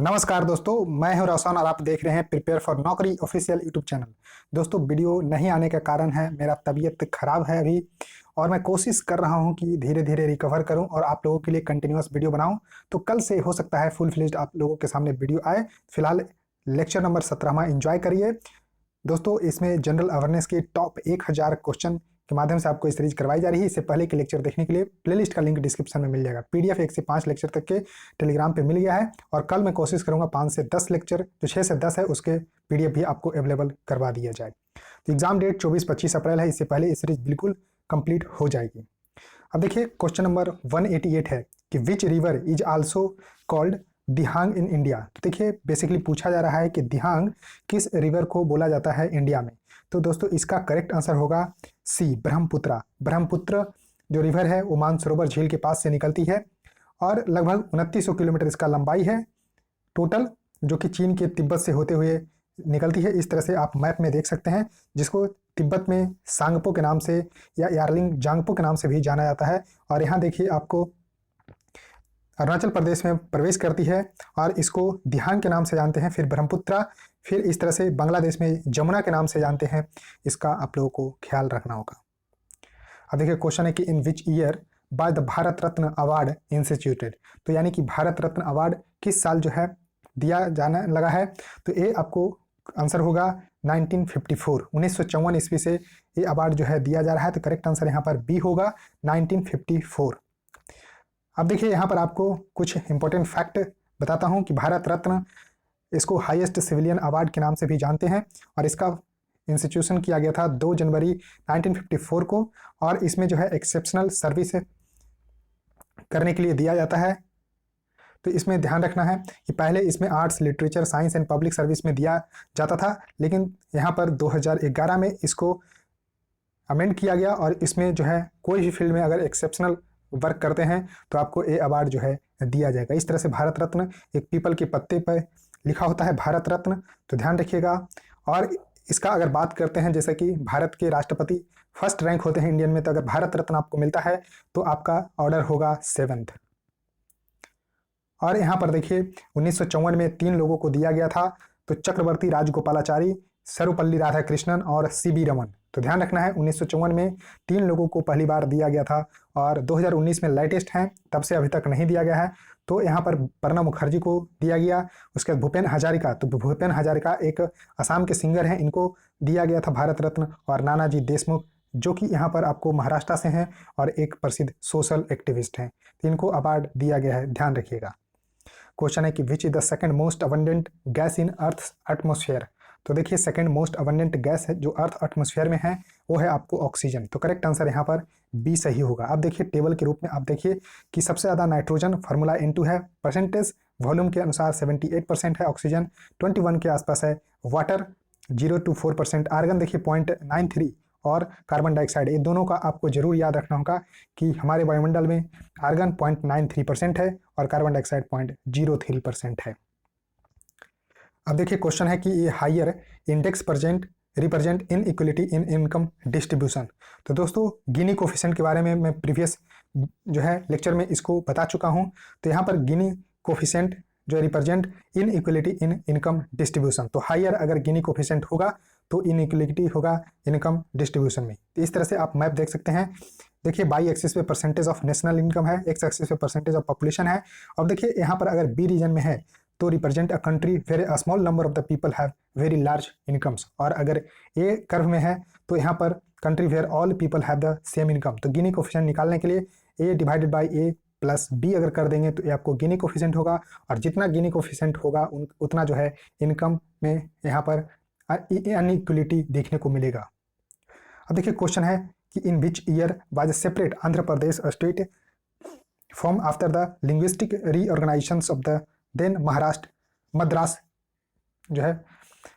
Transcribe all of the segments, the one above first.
नमस्कार दोस्तों, मैं हूं रोशन और आप देख रहे हैं प्रिपेयर फॉर नौकरी ऑफिशियल यूट्यूब चैनल। दोस्तों, वीडियो नहीं आने का कारण है मेरा तबीयत खराब है अभी, और मैं कोशिश कर रहा हूं कि धीरे धीरे रिकवर करूं और आप लोगों के लिए कंटिन्यूअस वीडियो बनाऊं। तो कल से हो सकता है फुल फ्लेज्ड आप लोगों के सामने वीडियो आए। फिलहाल लेक्चर नंबर 17वां एंजॉय करिए। दोस्तों, इसमें जनरल अवेयरनेस के टॉप 1000 क्वेश्चन के माध्यम से आपको सीरीज करवाई जा रही है। इससे पहले के लेक्चर देखने के लिए प्लेलिस्ट का लिंक डिस्क्रिप्शन में मिल जाएगा। पीडीएफ 1 से 5 लेक्चर तक के टेलीग्राम पे मिल गया है, और कल मैं कोशिश करूंगा 5 से 10 लेक्चर, जो 6 से 10 है, उसके पीडीएफ भी आपको अवेलेबल करवा दिया जाए। तो एग्जाम डेट 24-25 अप्रैल है, इससे पहले ये सीरीज बिल्कुल कंप्लीट हो जाएगी। अब देखिए, क्वेश्चन नंबर 188 है कि which river is also called Dihang in India. तो देखिए, बेसिकली पूछा जा रहा है कि दिहांग किस रिवर को बोला जाता है इंडिया में। तो दोस्तों, इसका करेक्ट आंसर होगा सी, ब्रह्मपुत्रा। ब्रह्मपुत्र जो रिवर है वो मानसरोवर झील के पास से निकलती है, और लगभग 2900 किलोमीटर इसका लंबाई है टोटल, जो कि चीन के तिब्बत से होते हुए निकलती है। इस तरह से आप मैप में देख सकते हैं, जिसको तिब्बत में सांगपो के नाम से या यार्लिंग जांगपो के नाम से भी जाना जाता है। और यहाँ देखिए, आपको अरुणाचल प्रदेश में प्रवेश करती है, और इसको दिहांग के नाम से जानते हैं, फिर ब्रह्मपुत्रा, फिर इस तरह से बांग्लादेश में जमुना के नाम से जानते हैं। इसका आप लोगों को ख्याल रखना होगा। अब देखिए, क्वेश्चन है कि in which year by the Bharat Ratna award instituted. तो यानी कि भारत रत्न अवार्ड किस साल जो है दिया जाने लगा है। तो ये आपको आंसर होगा 1954, 1954 ईस्वी से ये अवार्ड जो है दिया जा रहा है। तो करेक्ट आंसर यहाँ पर बी होगा, 1954। अब देखिए, यहाँ पर आपको कुछ इंपॉर्टेंट फैक्ट बताता हूँ कि भारत रत्न, इसको हाईएस्ट सिविलियन अवार्ड के नाम से भी जानते हैं, और इसका इंस्टीट्यूशन किया गया था 2 जनवरी 1954 को, और इसमें जो है एक्सेप्शनल सर्विस करने के लिए दिया जाता है। तो इसमें ध्यान रखना है कि पहले इसमें arts, literature, science and public service में दिया जाता था, लेकिन यहाँ पर 2011 में इसको अमेंड किया गया, और इसमें जो है कोई भी फील्ड में अगर एक्सेप्शनल वर्क करते हैं तो आपको ये अवार्ड जो है दिया जाएगा। इस तरह से भारत रत्न एक पीपल के पत्ते पर लिखा होता है, भारत रत्न, तो ध्यान रखिएगा। और इसका अगर बात करते हैं, जैसे कि भारत के राष्ट्रपति फर्स्ट रैंक होते हैं इंडियन में, तो अगर भारत रत्न आपको मिलता है तो आपका ऑर्डर होगा 7th। और यहाँ पर देखिए, 1954 में 3 लोगों को दिया गया था, तो चक्रवर्ती राजगोपालाचारी, सर्वपल्ली राधाकृष्णन और सीबी रमन। तो ध्यान रखना है, 1954 में 3 लोगों को पहली बार दिया गया था, और 2019 में लेटेस्ट है, तब से अभी तक नहीं दिया गया है। तो यहाँ पर प्रणब मुखर्जी को दिया गया, उसके बाद भूपेन हजारिका, तो भूपेन हजारिका एक असम के सिंगर हैं, इनको दिया गया था भारत रत्न। और नानाजी देशमुख, जो कि यहाँ पर आपको महाराष्ट्र से हैं और एक प्रसिद्ध सोशल एक्टिविस्ट हैं, तो इनको अवार्ड दिया गया है, ध्यान रखिएगा। क्वेश्चन है कि which is the second most abundant gas in earth atmosphere. तो देखिए, सेकंड मोस्ट अबंडेंट गैस है जो अर्थ एटमोस्फेयर में है, वो है आपको ऑक्सीजन। तो करेक्ट आंसर यहाँ पर बी सही होगा। अब देखिए, टेबल के रूप में आप देखिए कि सबसे ज़्यादा नाइट्रोजन फार्मूला N2 है, परसेंटेज वॉल्यूम के अनुसार 78% है, ऑक्सीजन 21 के आसपास है, वाटर 0 to 4%, आर्गन देखिए 0.93, और कार्बन डाइऑक्साइड, ये दोनों का आपको जरूर याद रखना होगा कि हमारे वायुमंडल में आर्गन 0.93% है और कार्बन डाइऑक्साइड 0.03% है। अब देखिए, क्वेश्चन है कि ये higher index represent inequality in income distribution. तो दोस्तों, गिनी कोफिशिएंट के बारे में मैं प्रीवियस जो है लेक्चर में इसको बता चुका हूँ। तो यहाँ पर गिनी कोफिशिएंट जो represent inequality in income distribution, तो हायर अगर गिनी कोफिशिएंट होगा तो इनइक्वलिटी होगा इनकम डिस्ट्रीब्यूशन में। तो इस तरह से आप मैप देख सकते हैं। देखिए, बाई एक्सिस पे परसेंटेज ऑफ नेशनल इनकम है, एक्स एक्सिस पे परसेंटेज ऑफ पॉपुलेशन है। और देखिए, यहाँ पर अगर बी रीजन में है तो represent a country where a small number of the people have very large incomes, और अगर ए कर्व में है तो यहाँ पर country where all people have the same income. तो गिनी कोफिशिएंट निकालने के लिए A divided by A plus B अगर कर देंगे तो ये आपको गिनी कोफिशिएंट होगा, और जितना गिनी कोफिशिएंट होगा उतना जो है इनकम में यहाँ पर अनइक्वलिटी देखने को मिलेगा। अब देखिए, क्वेश्चन है कि in which year was separate Andhra Pradesh state form after the linguistic reorganisation of the then Maharashtra Madras जो है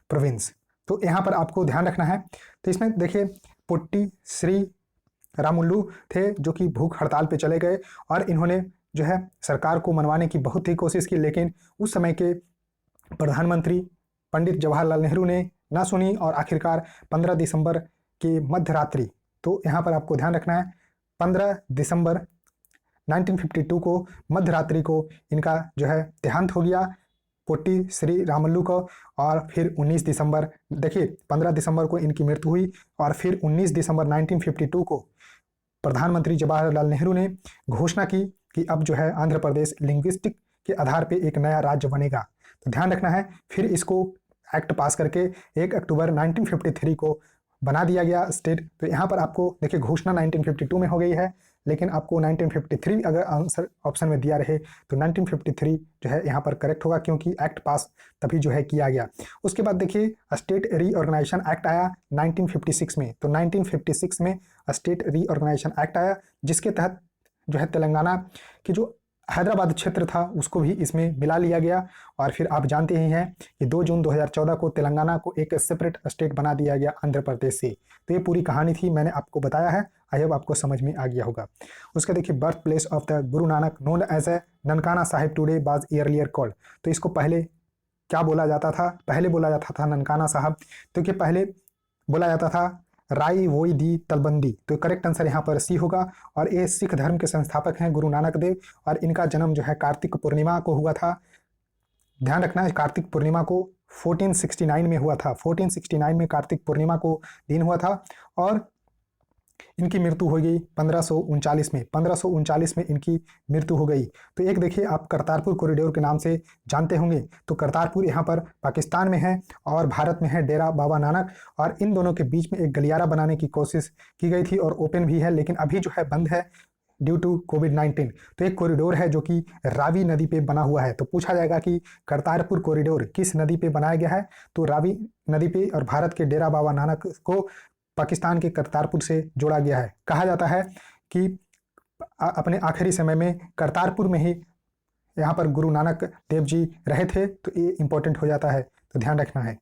प्रोविंस। तो यहाँ पर आपको ध्यान रखना है। तो इसमें देखिए, पुट्टी श्री रामुलु थे, जो कि भूख हड़ताल पे चले गए, और इन्होंने जो है सरकार को मनवाने की बहुत ही कोशिश की, लेकिन उस समय के प्रधानमंत्री पंडित जवाहरलाल नेहरू ने ना सुनी, और आखिरकार 15 दिसंबर की मध्य रात्रि, तो यहाँ पर आपको ध्यान रखना है, 15 दिसंबर 1952 को मध्य रात्रि को इनका जो है देहांत हो गया। पोट्टी श्री रामुलु को, और फिर 19 दिसंबर, देखिए 15 दिसंबर को इनकी मृत्यु हुई, और फिर 19 दिसंबर 1952 को प्रधानमंत्री जवाहरलाल नेहरू ने घोषणा की कि अब जो है आंध्र प्रदेश लिंग्विस्टिक के आधार पे एक नया राज्य बनेगा। तो ध्यान रखना है, फिर इसको एक्ट पास करके 1 अक्टूबर 1953 को बना दिया गया स्टेट। तो यहाँ पर आपको देखिए घोषणा 1952 में हो गई है, लेकिन आपको 1953 अगर आंसर ऑप्शन में दिया रहे तो 1953 जो है यहाँ पर करेक्ट होगा, क्योंकि एक्ट पास तभी जो है किया गया। उसके बाद देखिए स्टेट रीऑर्गेनाइजेशन एक्ट आया 1956 में। तो 1956 में स्टेट रीऑर्गेनाइजेशन एक्ट आया, जिसके तहत जो है तेलंगाना की जो हैदराबाद क्षेत्र था उसको भी इसमें मिला लिया गया। और फिर आप जानते ही हैं कि 2 जून 2014 को तेलंगाना को एक सेपरेट स्टेट बना दिया गया आंध्र प्रदेश से। तो ये पूरी कहानी थी, मैंने आपको बताया है, आई होप आपको समझ में आ गया होगा। उसका देखिए birth place of the Guru Nanak known as a Nankana Sahib today was earlier called. तो इसको पहले क्या बोला जाता था? पहले बोला जाता था ननकाना साहब, तो कि पहले बोला जाता था राई वोई दी तलबंदी। तो करेक्ट आंसर यहाँ पर सी होगा। और ये सिख धर्म के संस्थापक हैं गुरु नानक देव, और इनका जन्म जो है कार्तिक पूर्णिमा को हुआ था। ध्यान रखना है, कार्तिक पूर्णिमा को 1469 में हुआ था। 1469 में कार्तिक पूर्णिमा को दिन हुआ था, और इनकी मृत्यु हो गई 1539 में। 1539 में इनकी मृत्यु हो गई। तो एक देखिए आप करतारपुर कॉरिडोर के नाम से जानते होंगे। तो करतारपुर यहाँ पर पाकिस्तान में है और भारत में है डेरा बाबा नानक, और इन दोनों के बीच में एक गलियारा बनाने की कोशिश की गई थी और ओपन भी है, लेकिन अभी जो है बंद है ड्यू टू कोविड-19। तो एक कॉरिडोर है जो कि रावी नदी पे बना हुआ है। तो पूछा जाएगा कि करतारपुर कॉरिडोर किस नदी पे बनाया गया है? तो रावी नदी पे, और भारत के डेरा बाबा नानक को पाकिस्तान के करतारपुर से जोड़ा गया है। कहा जाता है कि अपने आखिरी समय में करतारपुर में ही यहाँ पर गुरु नानक देव जी रहे थे। तो ये इंपॉर्टेंट हो जाता है, तो ध्यान रखना है।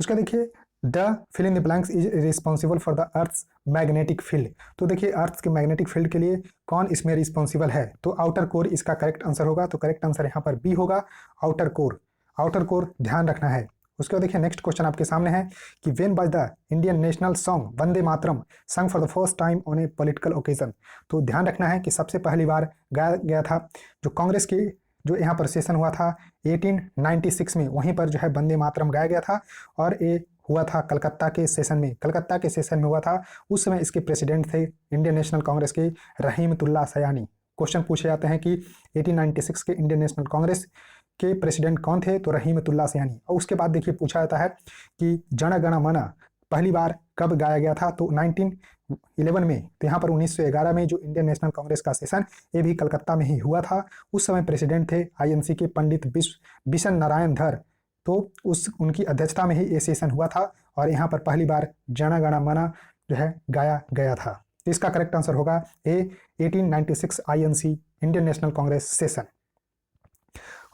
उसका देखिए the fill in the blanks is responsible for the earth's magnetic field. तो देखिए अर्थ के मैग्नेटिक फील्ड के लिए कौन इसमें रिस्पॉन्सिबल है? तो आउटर कोर इसका करेक्ट आंसर होगा। तो करेक्ट आंसर यहाँ पर बी होगा, आउटर कोर। आउटर कोर ध्यान रखना है। उसके बाद देखिए नेक्स्ट क्वेश्चन आपके सामने है कि when was the Indian national song Vande Mataram sung for the first time on a political occasion. तो ध्यान रखना है कि सबसे पहली बार गाया गया था जो कांग्रेस की जो यहाँ पर सेशन हुआ था 1896 में, वहीं पर जो है वंदे मातरम गाया गया था। और ये हुआ था कलकत्ता के सेशन में, कलकत्ता के सेशन में हुआ था। उस समय इसके प्रेसिडेंट थे इंडियन नेशनल कांग्रेस के रहीमतुल्लाह सयानी। क्वेश्चन पूछे जाते हैं कि 1896 के इंडियन नेशनल कांग्रेस के प्रेसिडेंट कौन थे? तो रहीमतुल्लाह सयानी। और उसके बाद देखिए पूछा जाता है कि जन गण मन पहली बार कब गाया गया था? तो 1911 में। तो यहाँ पर 1911 में जो इंडियन नेशनल कांग्रेस का सेशन, ये भी कलकत्ता में ही हुआ था। उस समय प्रेसिडेंट थे आईएनसी के पंडित बिशन नारायण धर। तो उनकी अध्यक्षता में ही ये सेशन हुआ था, और यहाँ पर पहली बार जन गण मन जो है गाया गया था। तो इसका करेक्ट आंसर होगा A 1896 INC Indian National Congress session.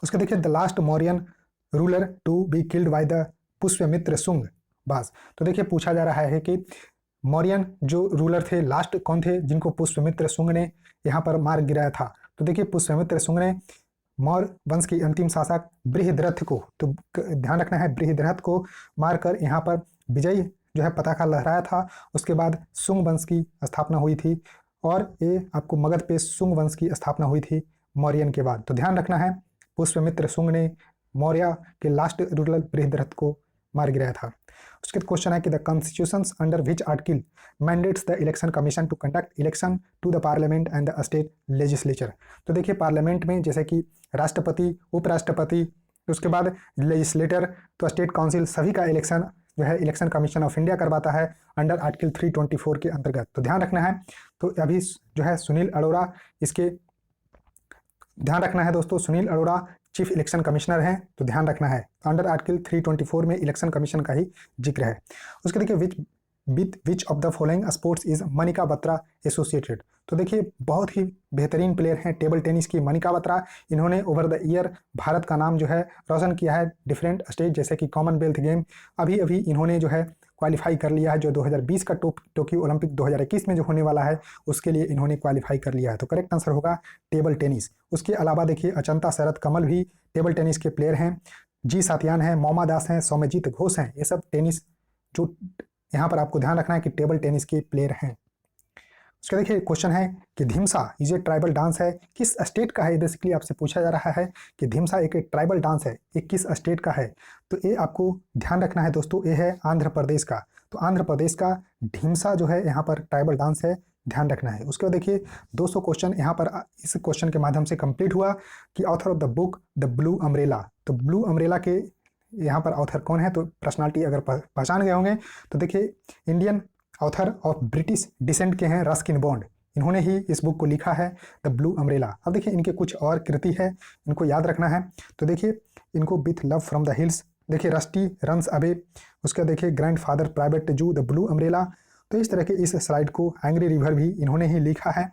उसके देखिए the last Mauryan ruler to be killed by the Pushyamitra Shunga was. तो देखिए पूछा जा रहा है कि मौर्यन जो रूलर थे लास्ट कौन थे जिनको पुष्यमित्र शुंग ने यहाँ पर मार गिराया था? तो देखिए पुष्यमित्र शुंग ने मौर्य वंश की अंतिम शासक बृहद्रथ को, तो ध्यान रखना है, बृहद्रथ को मारकर यहाँ पर विजय जो है पताका लहराया था। उसके बाद शुंग वंश की स्थापना हुई थी, और ये आपको मगध पे शुंग वंश की स्थापना हुई थी मौर्यन के बाद। तो ध्यान रखना है पुष्यमित्र शुंग ने मौर्य के लास्ट रूलर बृहद्रथ को मार गिराया था। उसके बाद क्वेश्चन है कि the constitution's under which article mandates the election commission to conduct election to the parliament and the state legislature. तो देखिए पार्लियामेंट में जैसे कि राष्ट्रपति, उपराष्ट्रपति, उसके बाद लेजिस्लेटर, तो स्टेट काउंसिल, सभी का इलेक्शन जो है इलेक्शन कमीशन ऑफ इंडिया करवाता है अंडर आर्टिकल 324 के अंतर्गत। तो ध्यान रखना है। तो अभी जो है सुनील अरोड़ा इसके ध्यान रखना है दोस्तों, Sunil Arora chief election commissioner हैं। तो ध्यान रखना है अंडर आर्टिकल 324 में इलेक्शन कमीशन का ही जिक्र है। उसके देखिए which of the following sports is Manika Batra associated. तो देखिए बहुत ही बेहतरीन प्लेयर हैं टेबल टेनिस की मनिका बत्रा। इन्होंने ओवर द ईयर भारत का नाम जो है रोशन किया है डिफरेंट स्टेज, जैसे कि कॉमनवेल्थ गेम। अभी अभी इन्होंने जो है क्वालिफाई कर लिया है, जो 2020 का टोक्यो ओलंपिक 2021 में जो होने वाला है उसके लिए इन्होंने क्वालिफाई कर लिया है। तो करेक्ट आंसर होगा टेबल टेनिस। उसके अलावा देखिए अचंता शरद कमल भी टेबल टेनिस के प्लेयर हैं, जी सातियान हैं, मोमा दास हैं, सौम्यजीत घोष हैं। ये सब टेनिस जो यहाँ पर आपको ध्यान रखना है कि टेबल टेनिस के प्लेयर हैं। उसका देखिए क्वेश्चन है कि Dhimsa is a tribal dance है, किस स्टेट का है। ये बेसिकली आपसे पूछा जा रहा है कि धिमसा एक ट्राइबल डांस है, ये किस स्टेट का है। तो ये आपको ध्यान रखना है दोस्तों, ये है आंध्र प्रदेश का। तो आंध्र प्रदेश का ढीमसा जो है यहाँ पर ट्राइबल डांस है, ध्यान रखना है। उसके बाद देखिए 200 क्वेश्चन यहाँ पर इस क्वेश्चन के माध्यम से कंप्लीट हुआ कि author of the book the blue umbrella. तो ब्लू अम्ब्रेला के यहाँ पर ऑथर कौन है, तो पर्सनालिटी अगर पहचान गए होंगे तो देखिए Indian author of British descent के हैं रस्किन बॉन्ड, इन्होंने ही इस बुक को लिखा है द ब्लू अम्ब्रेला। अब देखिए इनके कुछ और कृति है, इनको याद रखना है। तो देखिए इनको with love from the hills, देखिए रस्टी रन्स अवे, उसका देखिए ग्रैंड फादर प्राइवेट जू द ब्लू अम्ब्रेला। तो इस तरह के इस स्लाइड को एंग्री रिवर भी इन्होंने ही लिखा है।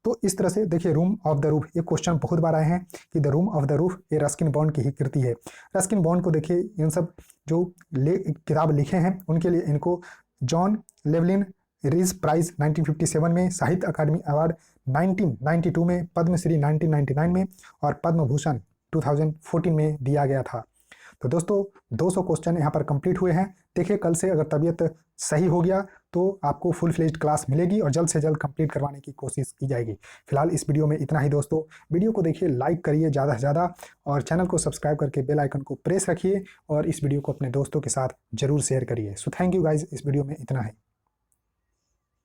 तो इस तरह से देखिए रूम ऑफ द रूफ, ये क्वेश्चन बहुत बार आए हैं कि the room of the roof ये रस्किन बॉन्ड की ही कृति है। रस्किन बॉन्ड को देखिए इन सब जो किताब लिखे हैं उनके लिए इनको जॉन लेवलिन रीज प्राइज 1957 में, साहित्य अकादमी अवार्ड 1992 में, पद्मश्री 1999 में और पद्म भूषण 2014 में दिया गया था। तो दोस्तों 200 क्वेश्चन यहाँ पर कंप्लीट हुए हैं। देखिए कल से अगर तबीयत सही हो गया तो आपको फुल फ्लेज्ड क्लास मिलेगी और जल्द से जल्द कंप्लीट करवाने की कोशिश की जाएगी। फिलहाल इस वीडियो में इतना ही दोस्तों। वीडियो को देखिए, लाइक करिए ज़्यादा से ज़्यादा और चैनल को सब्सक्राइब करके बेल आइकन को प्रेस रखिए और इस वीडियो को अपने दोस्तों के साथ जरूर शेयर करिए। सो थैंक यू गाइज, इस वीडियो में इतना है।